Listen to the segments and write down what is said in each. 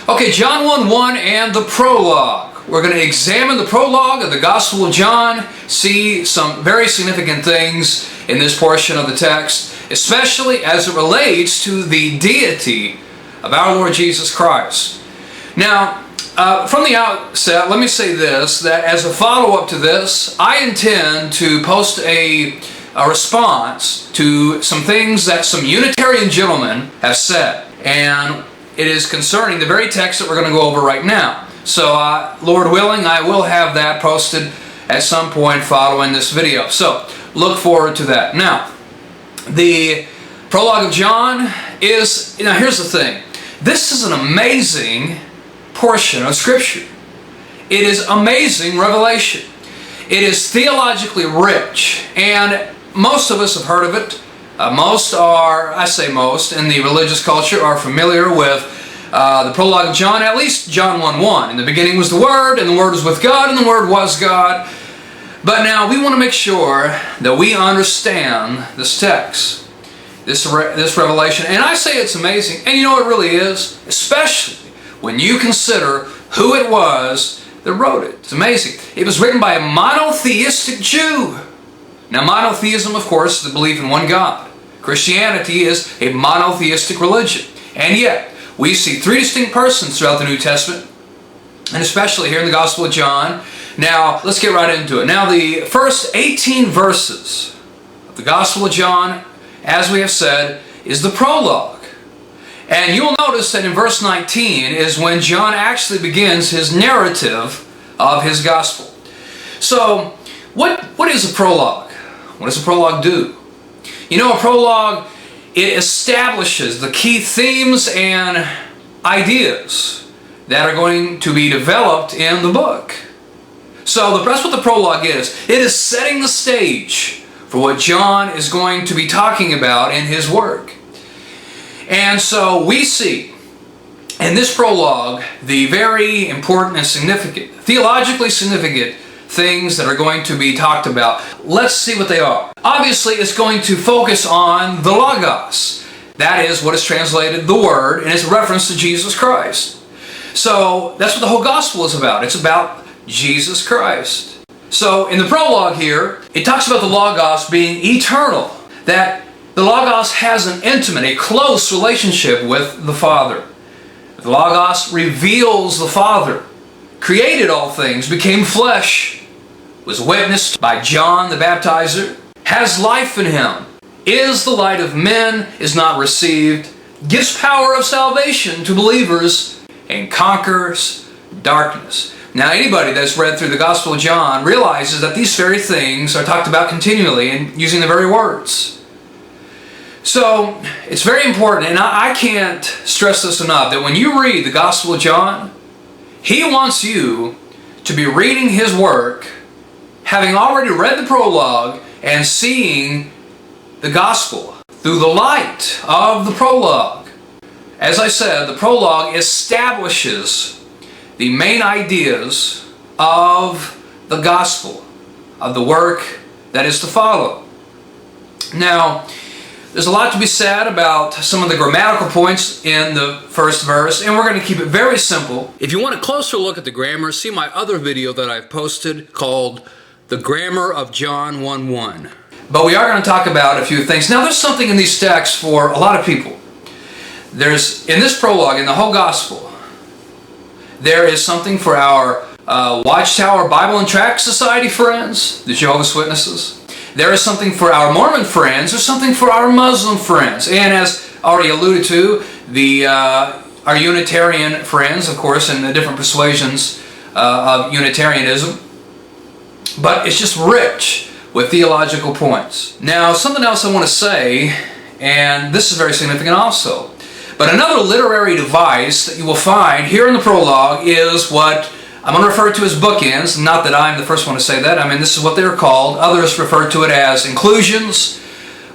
Okay, John 1:1 and the prologue. We're going to examine the prologue of the Gospel of John, see some very significant things in this portion of the text, especially as it relates to the deity of our Lord Jesus Christ. Now, from the outset, let me say this, that as a follow-up to this, I intend to post a response to some things that some Unitarian gentlemen have said, and it is concerning the very text that we're going to go over right now. So, Lord willing, I will have that posted at some point following this video. So, look forward to that. Now, the prologue of John is, now here's the thing. This is an amazing portion of Scripture. It is amazing revelation. It is theologically rich, and most of us have heard of it. Most are, I say most, in the religious culture are familiar with the prologue of John, at least John 1:1. In the beginning was the Word, and the Word was with God, and the Word was God. But now we want to make sure that we understand this text, this revelation. And I say it's amazing, and you know it really is, especially when you consider who it was that wrote it. It's amazing. It was written by a monotheistic Jew. Now, monotheism, of course, is the belief in one God. Christianity is a monotheistic religion. And yet, we see three distinct persons throughout the New Testament, and especially here in the Gospel of John. Now, let's get right into it. Now, the first 18 verses of the Gospel of John, as we have said, is the prologue. And you'll notice that in verse 19 is when John actually begins his narrative of his Gospel. So, what is a prologue? What does a prologue do? You know, a prologue, it establishes the key themes and ideas that are going to be developed in the book. So that's what the prologue is. It is setting the stage for what John is going to be talking about in his work. And so we see in this prologue the very important and significant, theologically significant things that are going to be talked about. Let's see what they are. Obviously, it's going to focus on the Logos. That is what is translated the Word, and it's a reference to Jesus Christ. So that's what the whole gospel is about. It's about Jesus Christ. So in the prologue here, it talks about the Logos being eternal, that the Logos has an intimate, a close relationship with the Father. The Logos reveals the Father, created all things, became flesh, was witnessed by John the Baptizer, has life in him, is the light of men, is not received, gives power of salvation to believers, and conquers darkness. Now, anybody that's read through the Gospel of John realizes that these very things are talked about continually and using the very words. So, it's very important, and I can't stress this enough, that when you read the Gospel of John, he wants you to be reading his work, having already read the prologue, and seeing the gospel through the light of the prologue. As I said, the prologue establishes the main ideas of the gospel, of the work that is to follow. Now, there's a lot to be said about some of the grammatical points in the first verse, and we're going to keep it very simple. If you want a closer look at the grammar, see my other video that I've posted called The Grammar of John 1:1. But we are going to talk about a few things. Now, there's something in these texts for a lot of people. There's, in this prologue, in the whole gospel, there is something for our Watchtower Bible and Tract Society friends, the Jehovah's Witnesses. There is something for our Mormon friends. There's something for our Muslim friends. And as already alluded to, our Unitarian friends, of course, in the different persuasions of Unitarianism. But it's just rich with theological points. Now, something else I want to say, and this is very significant also, but another literary device that you will find here in the prologue is what I'm going to refer to as bookends. Not that I'm the first one to say that. I mean, this is what they're called. Others refer to it as inclusions,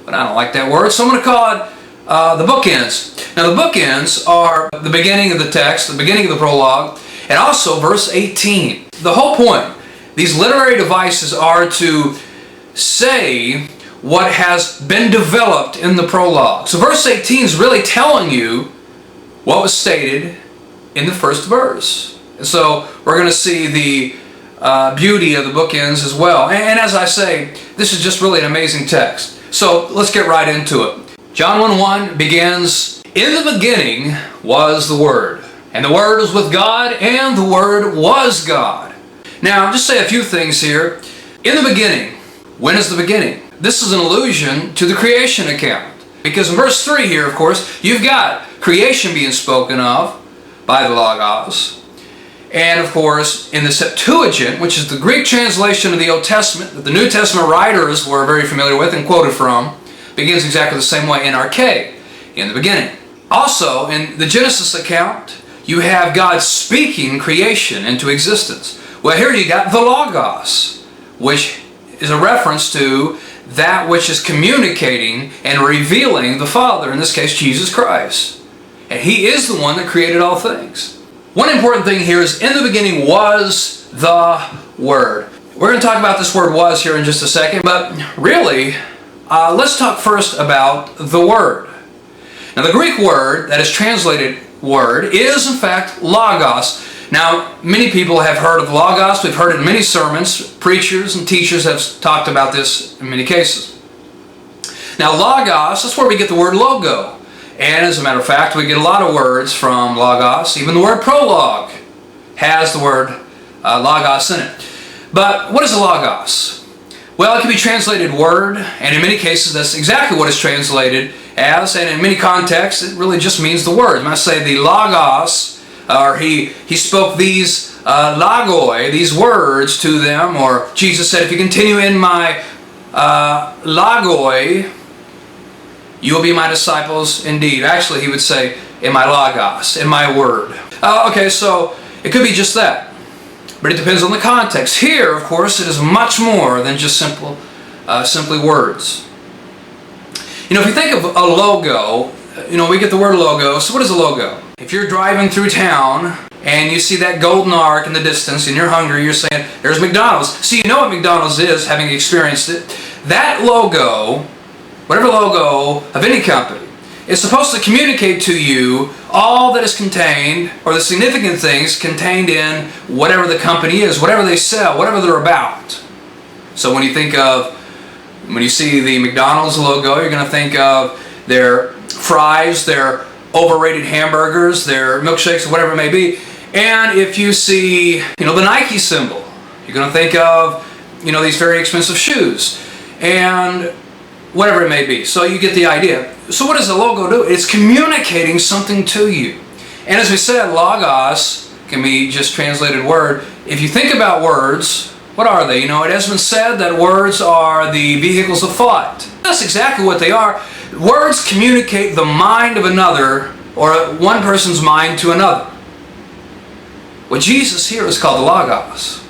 but I don't like that word, so I'm going to call it the bookends. Now, the bookends are the beginning of the text, the beginning of the prologue, and also verse 18. The whole point, these literary devices are to say what has been developed in the prologue. So verse 18 is really telling you what was stated in the first verse. And so we're going to see the beauty of the bookends as well. And as I say, this is just really an amazing text. So let's get right into it. John 1:1 begins, "In the beginning was the Word, and the Word was with God, and the Word was God." Now, just say a few things here. In the beginning, when is the beginning? This is an allusion to the creation account. Because in verse 3 here, of course, you've got creation being spoken of by the Logos. And of course, in the Septuagint, which is the Greek translation of the Old Testament that the New Testament writers were very familiar with and quoted from, begins exactly the same way in archaic, in the beginning. Also, in the Genesis account, you have God speaking creation into existence. Well, here you got the Logos, which is a reference to that which is communicating and revealing the Father, in this case Jesus Christ. And He is the one that created all things. One important thing here is, in the beginning was the Word. We're going to talk about this word "was" here in just a second, but really, let's talk first about the Word. Now, the Greek word that is translated Word is, in fact, Logos. Now, many people have heard of Logos. We've heard it in many sermons. Preachers and teachers have talked about this in many cases. Now, Logos, that's where we get the word logo. And as a matter of fact, we get a lot of words from Logos. Even the word prologue has the word Logos in it. But what is a Logos? Well, it can be translated word, and in many cases that's exactly what it's translated as, and in many contexts it really just means the word. I might say the Logos, or he spoke these logoi, these words to them, or Jesus said, "If you continue in my logoi, you will be my disciples indeed." Actually, he would say, "In my Logos, in my word." Okay, so it could be just that. But it depends on the context. Here, of course, it is much more than just simply words. You know, if you think of a logo, you know, we get the word logo. So what is a logo? If you're driving through town and you see that golden arc in the distance and you're hungry, you're saying, "There's McDonald's." So you know what McDonald's is, having experienced it. That logo, whatever logo of any company, is supposed to communicate to you all that is contained, or the significant things contained in whatever the company is, whatever they sell, whatever they're about. So when you see the McDonald's logo, you're going to think of their fries, their overrated hamburgers, their milkshakes, whatever it may be. And if you see, you know, the Nike symbol, you're going to think of, you know, these very expensive shoes, and whatever it may be. So you get the idea. So what does the logo do? It's communicating something to you. And as we said, Logos can be just translated word. If you think about words, what are they? You know, it has been said that words are the vehicles of thought. That's exactly what they are. Words communicate the mind of another, or one person's mind to another. What Jesus here is called the Logos.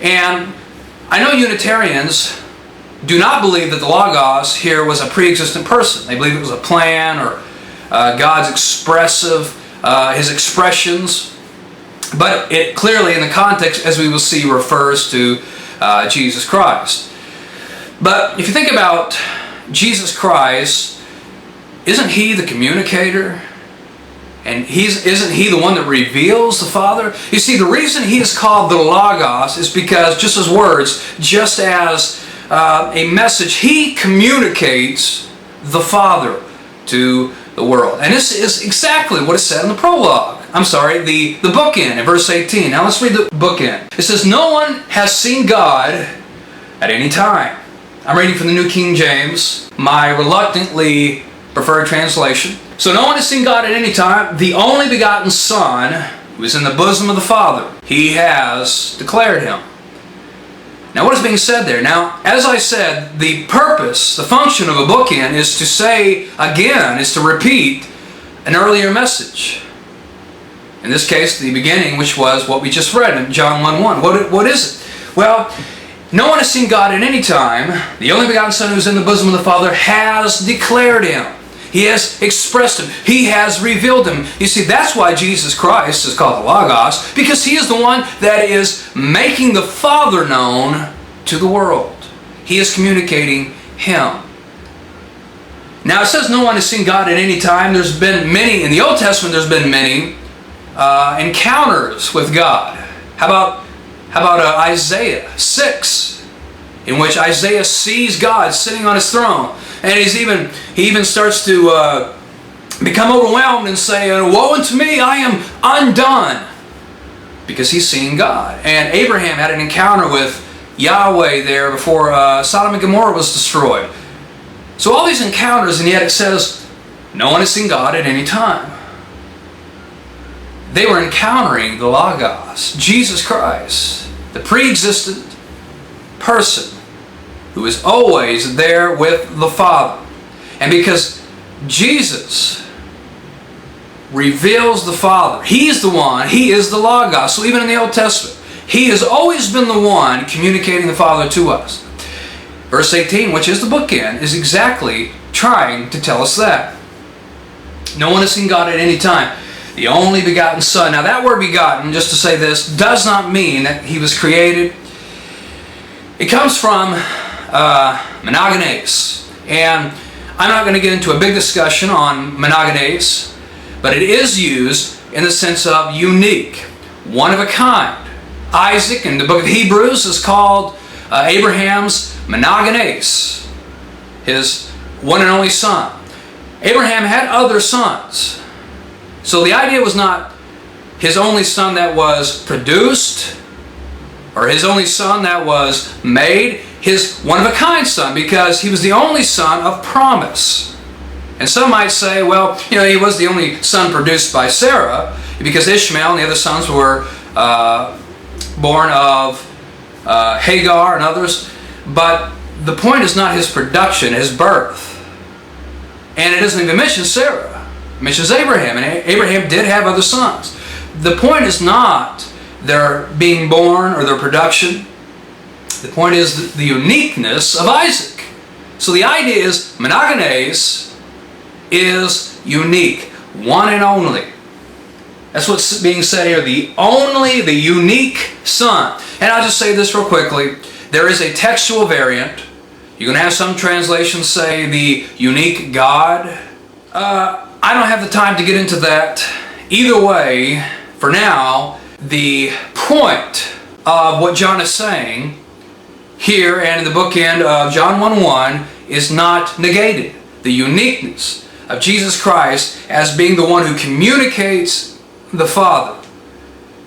And I know Unitarians do not believe that the Logos here was a pre-existent person. They believe it was a plan, or God's His expressions. But it clearly, in the context, as we will see, refers to Jesus Christ. But if you think about Jesus Christ, isn't He the communicator? And isn't He the one that reveals the Father? You see, the reason He is called the Logos is because, just as words, just as a message, He communicates the Father to the world. And this is exactly what is said in the prologue. I'm sorry, the bookend in verse 18. Now let's read the bookend. It says, "No one has seen God at any time." I'm reading from the New King James, my reluctantly preferred translation. "So no one has seen God at any time. The only begotten Son, who is in the bosom of the Father, He has declared Him." Now what is being said there? Now, as I said, the purpose, the function of a bookend is to say again, is to repeat an earlier message. In this case, the beginning, which was what we just read in John 1:1. What is it? Well, no one has seen God at any time. The only begotten Son who is in the bosom of the Father has declared Him. He has expressed Him. He has revealed Him. You see, that's why Jesus Christ is called the Logos, because He is the one that is making the Father known to the world. He is communicating Him. Now it says no one has seen God at any time. There's been many, in the Old Testament there's been many encounters with God. How about Isaiah 6, in which Isaiah sees God sitting on his throne, and he even starts to become overwhelmed and say, "Woe unto me, I am undone," because he's seen God. And Abraham had an encounter with Yahweh there before Sodom and Gomorrah was destroyed. So all these encounters, and yet it says no one has seen God at any time. They were encountering the Logos, Jesus Christ, the pre-existent person who is always there with the Father. And because Jesus reveals the Father, He's the one, He is the Logos. So even in the Old Testament, He has always been the one communicating the Father to us. Verse 18, which is the bookend, is exactly trying to tell us that. No one has seen God at any time. The only begotten Son. Now that word begotten, just to say this, does not mean that He was created. It comes from monogenes. And I'm not going to get into a big discussion on monogenes, but it is used in the sense of unique, one of a kind. Isaac in the book of Hebrews is called Abraham's monogenes, his one and only son. Abraham had other sons. So the idea was not his only son that was produced, or his only son that was made, his one-of-a-kind son, because he was the only son of promise. And some might say, well, he was the only son produced by Sarah, because Ishmael and the other sons were born of Hagar and others. But the point is not his production, his birth. And it doesn't even mention Sarah. It mentions Abraham, and Abraham did have other sons. The point is not their being born or their production. The point is the uniqueness of Isaac. So the idea is monogenes is unique, one and only. That's what's being said here, the unique son. And I'll just say this real quickly. There is a textual variant. You're going to have some translations say the unique God. I don't have the time to get into that. Either way, for now, the point of what John is saying here and in the bookend of John 1:1 is not negated. The uniqueness of Jesus Christ as being the one who communicates the Father.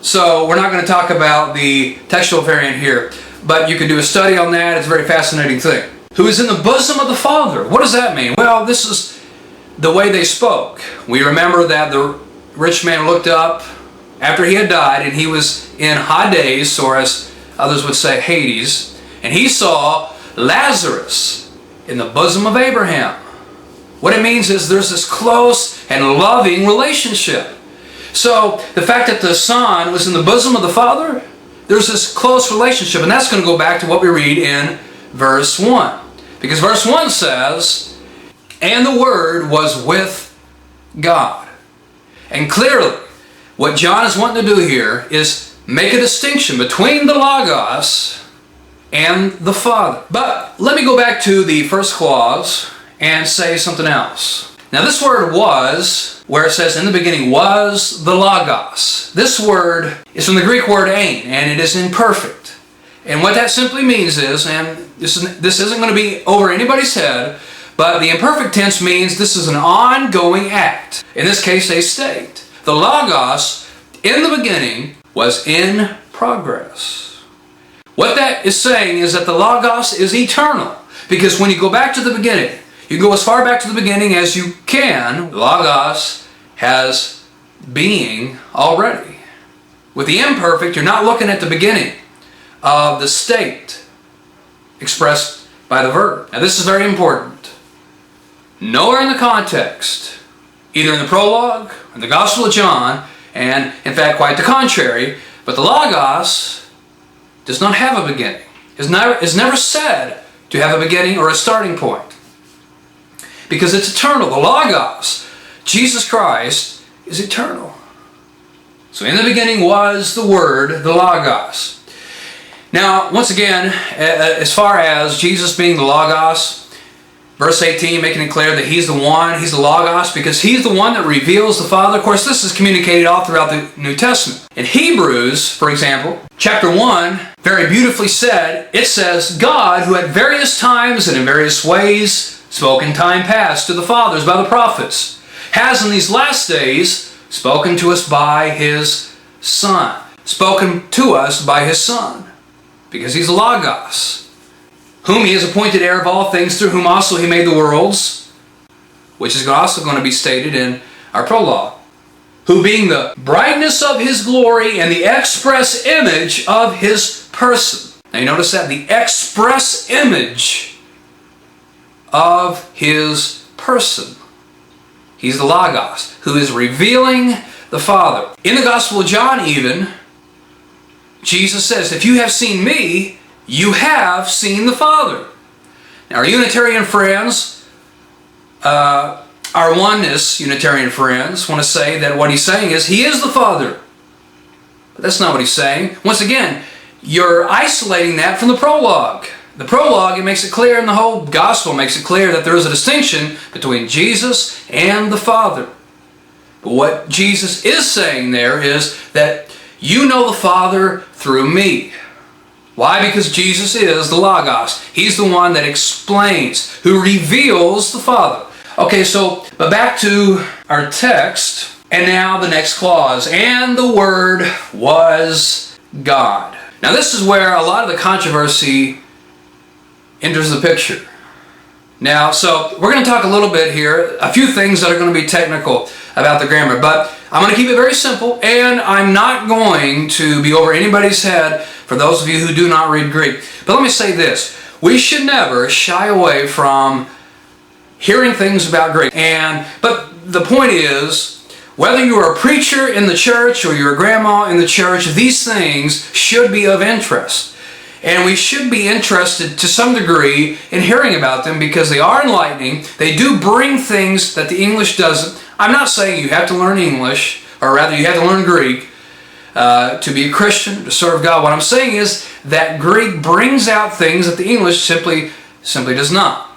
So we're not going to talk about the textual variant here, but you can do a study on that. It's a very fascinating thing. Who is in the bosom of the Father? What does that mean? Well, this is the way they spoke. We remember that the rich man looked up after he had died, and he was in Hades, or as others would say, Hades, and he saw Lazarus in the bosom of Abraham. What it means is there's this close and loving relationship. So the fact that the Son was in the bosom of the Father, there's this close relationship, and that's going to go back to what we read in verse 1. Because verse 1 says, and the Word was with God. And clearly, what John is wanting to do here is make a distinction between the Logos and the Father. But let me go back to the first clause and say something else. Now this word was, where it says in the beginning was the Logos. This word is from the Greek word ein, and it is imperfect. And what that simply means is, and this isn't going to be over anybody's head, but the imperfect tense means this is an ongoing act. In this case, a state. The Logos, in the beginning, was in progress. What that is saying is that the Logos is eternal. Because when you go back to the beginning, you go as far back to the beginning as you can, the Logos has being already. With the imperfect, you're not looking at the beginning of the state expressed by the verb. Now this is very important. Nowhere in the context, either in the prologue or the Gospel of John, and in fact quite the contrary, but the Logos does not have a beginning. Is never said to have a beginning or a starting point. Because it's eternal. The Logos, Jesus Christ, is eternal. So in the beginning was the Word, the Logos. Now, once again, as far as Jesus being the Logos, Verse 18, making it clear that He's the one, He's the Logos, because He's the one that reveals the Father. Of course, this is communicated all throughout the New Testament. In Hebrews, for example, chapter 1, very beautifully said, it says, God, who at various times and in various ways spoke in time past to the fathers by the prophets, has in these last days spoken to us by His Son. Spoken to us by His Son, because He's the Logos, whom He has appointed heir of all things, through whom also He made the worlds, which is also going to be stated in our prologue, who being the brightness of His glory and the express image of His person. Now you notice that, the express image of His person. He's the Logos, who is revealing the Father. In the Gospel of John even, Jesus says, if you have seen me, you have seen the Father. Now, our Unitarian friends, our oneness Unitarian friends, want to say that what He's saying is He is the Father. But that's not what He's saying. Once again, you're isolating that from the prologue. The prologue, it makes it clear, and the whole Gospel makes it clear that there is a distinction between Jesus and the Father. But what Jesus is saying there is that you know the Father through me. Why? Because Jesus is the Logos. He's the one that explains, who reveals the Father. Okay, so, but back to our text, and now the next clause. And the Word was God. Now this is where a lot of the controversy enters the picture. Now, so we're going to talk a little bit here, a few things that are going to be technical about the grammar, but I'm going to keep it very simple, and I'm not going to be over anybody's head for those of you who do not read Greek. But let me say this. We should never shy away from hearing things about Greek. But the point is, whether you're a preacher in the church or you're a grandma in the church, these things should be of interest. And we should be interested to some degree in hearing about them because they are enlightening. They do bring things that the English doesn't. I'm not saying you have to learn English, or rather you have to learn Greek to be a Christian, to serve God. What I'm saying is that Greek brings out things that the English simply does not.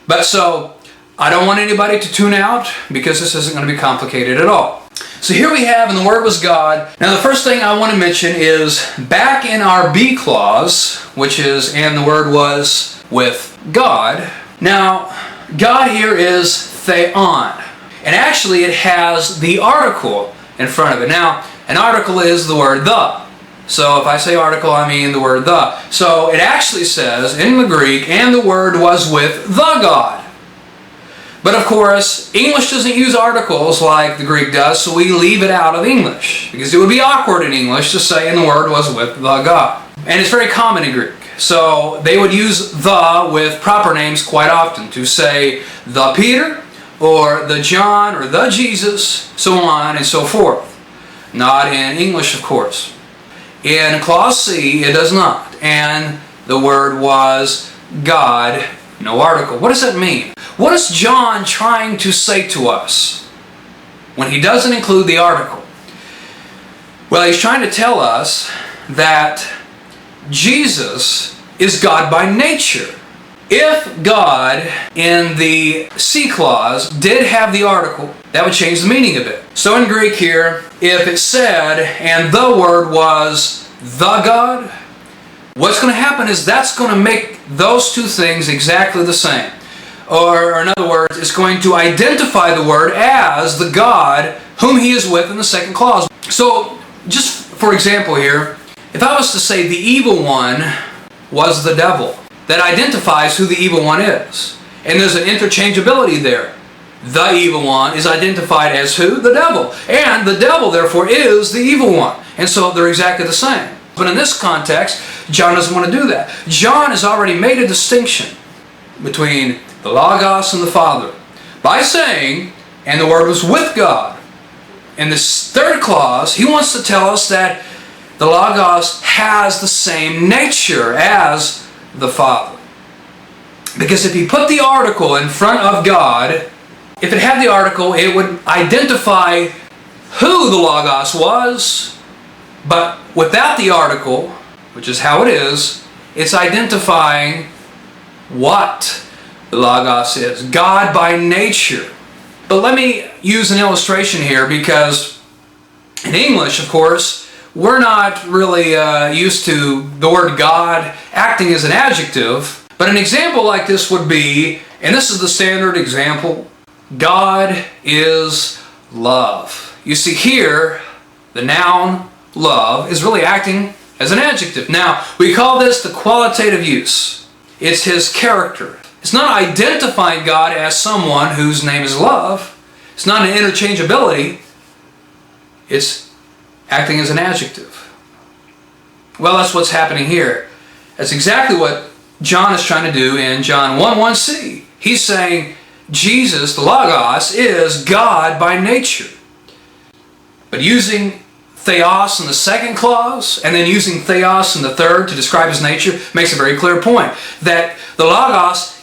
But so, I don't want anybody to tune out because this isn't going to be complicated at all. So here we have, and the Word was God. Now the first thing I want to mention is back in our B clause, which is, and the Word was with God. Now, God here is theon. And actually it has the article in front of it. Now, an article is the word the. So if I say article, I mean the word the. So it actually says in the Greek, and the Word was with the God. But of course, English doesn't use articles like the Greek does, so we leave it out of English. Because it would be awkward in English to say, and the Word was with the God. And it's very common in Greek. So they would use the with proper names quite often to say the Peter, or the John, or the Jesus, so on and so forth. Not in English, of course. In clause C, it does not. And the Word was God, no article. What does that mean? What is John trying to say to us when he doesn't include the article? Well, he's trying to tell us that Jesus is God by nature. If God in the C clause did have the article, that would change the meaning a bit. So in Greek here, if it said, and the Word was the God, what's going to happen is that's going to make those two things exactly the same. Or in other words, it's going to identify the Word as the God whom He is with in the second clause. So, just for example here, if I was to say the evil one was the devil, that identifies who the evil one is. And there's an interchangeability there. The evil one is identified as who? The devil. And the devil, therefore, is the evil one. And so they're exactly the same. But in this context, John doesn't want to do that. John has already made a distinction between the Logos and the Father by saying, and the Word was with God. In this third clause, he wants to tell us that the Logos has the same nature as the Father. Because if he put the article in front of God, if it had the article, it would identify who the Logos was, but without the article, which is how it is, it's identifying what the Logos is. God by nature. But let me use an illustration here, because in English, of course, we're not really used to the word God acting as an adjective. But an example like this would be, and this is the standard example, God is love. You see here, the noun love is really acting as an adjective. Now, we call this the qualitative use. It's His character. It's not identifying God as someone whose name is love. It's not an interchangeability. It's acting as an adjective. Well, that's what's happening here. That's exactly what John is trying to do in John 1:1c. He's saying Jesus, the Logos, is God by nature. But using theos in the second clause, and then using theos in the third to describe His nature, makes a very clear point. That the Logos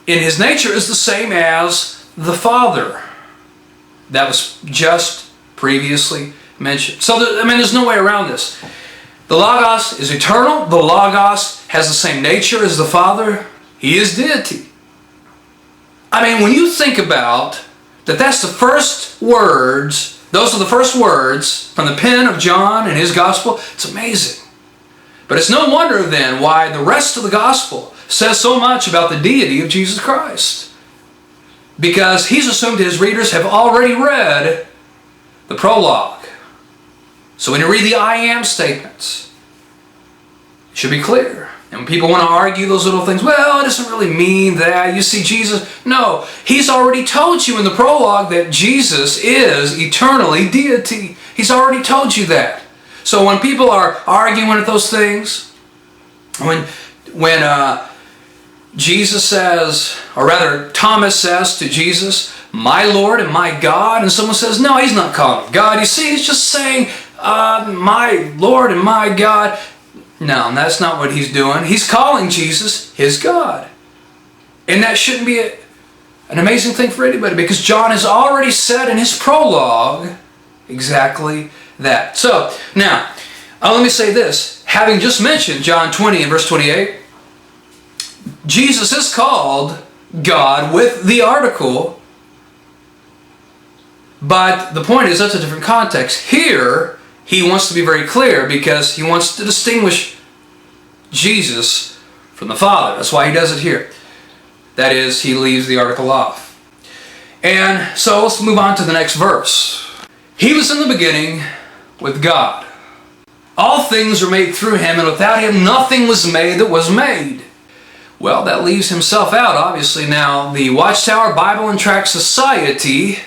in His nature is the same as the Father. That was just previously mentioned. So, there's no way around this. The Logos is eternal. The Logos has the same nature as the Father. He is deity. When you think about that, that's the first words, those are the first words from the pen of John in his Gospel, it's amazing. But it's no wonder then why the rest of the Gospel says so much about the deity of Jesus Christ. Because he's assumed his readers have already read the prologue. So when you read the I am statements, it should be clear. And when people want to argue those little things, well, it doesn't really mean that. You see, Jesus, no. He's already told you in the prologue that Jesus is eternally deity. He's already told you that. So when people are arguing at those things, when Jesus says, or rather Thomas says to Jesus, my Lord and my God, and someone says, no, he's not calling him God. You see, he's just saying, my Lord and my God. No, that's not what he's doing. He's calling Jesus his God. And that shouldn't be an amazing thing for anybody, because John has already said in his prologue exactly that. So, now, let me say this. Having just mentioned John 20 and verse 28, Jesus is called God with the article, but the point is that's a different context. Here, he wants to be very clear because he wants to distinguish Jesus from the Father. That's why he does it here. That is, he leaves the article off. And so let's move on to the next verse. He was in the beginning with God. All things were made through him, and without him nothing was made that was made. Well, that leaves himself out, obviously. Now, the Watchtower Bible and Tract Society,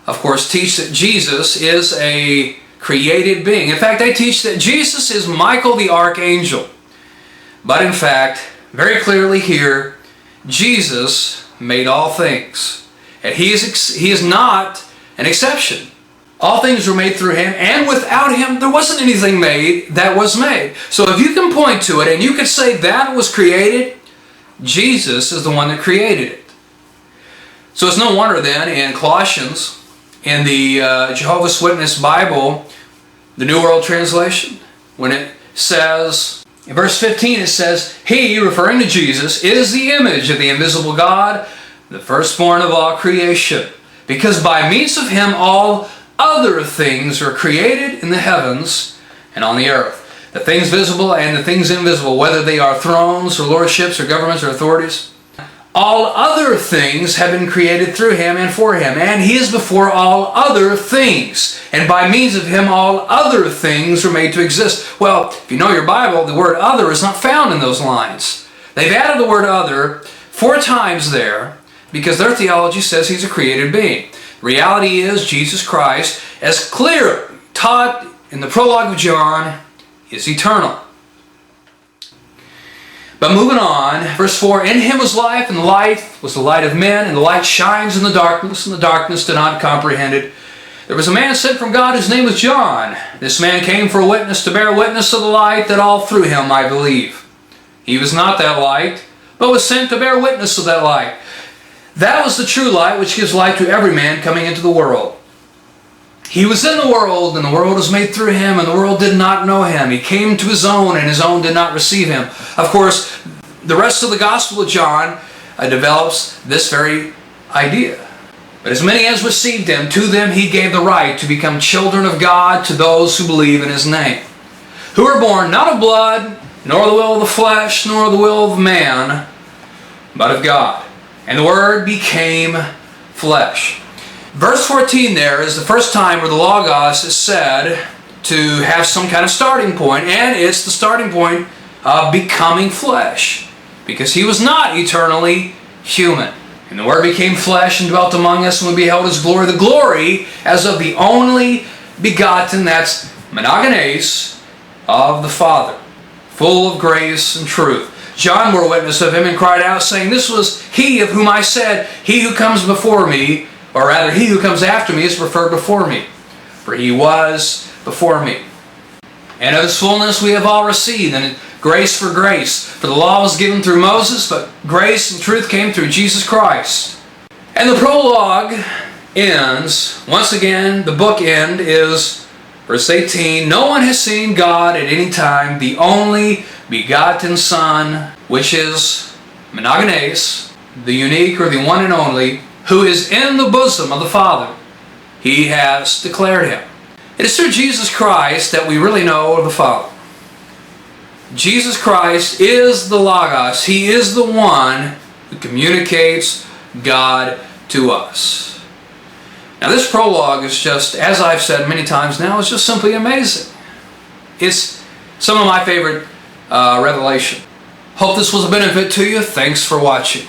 of course, teach that Jesus is a created being. In fact, they teach that Jesus is Michael the Archangel. But in fact, very clearly here, Jesus made all things. And he is not an exception. All things were made through him, and without him there wasn't anything made that was made. So if you can point to it and you could say that was created, Jesus is the one that created it. So it's no wonder then in Colossians, in the Jehovah's Witness Bible, the New World Translation, when it says, in verse 15 it says, he, referring to Jesus, is the image of the invisible God, the firstborn of all creation. Because by means of him all other things were created in the heavens and on the earth. The things visible and the things invisible, whether they are thrones or lordships or governments or authorities. All other things have been created through him and for him. And he is before all other things. And by means of him all other things were made to exist. Well, if you know your Bible, the word other is not found in those lines. They've added the word other 4 times there because their theology says he's a created being. Reality is Jesus Christ, as clearly taught in the prologue of John, is eternal. But moving on, verse 4, in him was life, and the life was the light of men, and the light shines in the darkness, and the darkness did not comprehend it. There was a man sent from God whose name was John. This man came for a witness, to bear witness of the light, that all through him might believe. He was not that light, but was sent to bear witness of that light. That was the true light which gives light to every man coming into the world. He was in the world, and the world was made through him, and the world did not know him. He came to his own, and his own did not receive him. Of course, the rest of the Gospel of John develops this very idea. But as many as received him, to them he gave the right to become children of God, to those who believe in his name, who are born not of blood, nor the will of the flesh, nor the will of man, but of God. And the Word became flesh. Verse 14 there is the first time where the Logos is said to have some kind of starting point, and it's the starting point of becoming flesh, because he was not eternally human. And the Word became flesh and dwelt among us, and we beheld his glory, the glory as of the only begotten, that's monogenes, of the Father, full of grace and truth. John bore witness of him and cried out, saying, This was he of whom I said, He who comes before me, or rather, he who comes after me is preferred before me, for he was before me. And of his fullness we have all received, and grace for grace. For the law was given through Moses, but grace and truth came through Jesus Christ. And the prologue ends, once again, the bookend is verse 18, No one has seen God at any time, the only begotten Son, which is monogenes, the unique or the one and only, who is in the bosom of the Father. He has declared him. It is through Jesus Christ that we really know the Father. Jesus Christ is the Logos. He is the one who communicates God to us. Now this prologue is just, as I've said many times now, it's just simply amazing. It's some of my favorite revelation. Hope this was a benefit to you. Thanks for watching.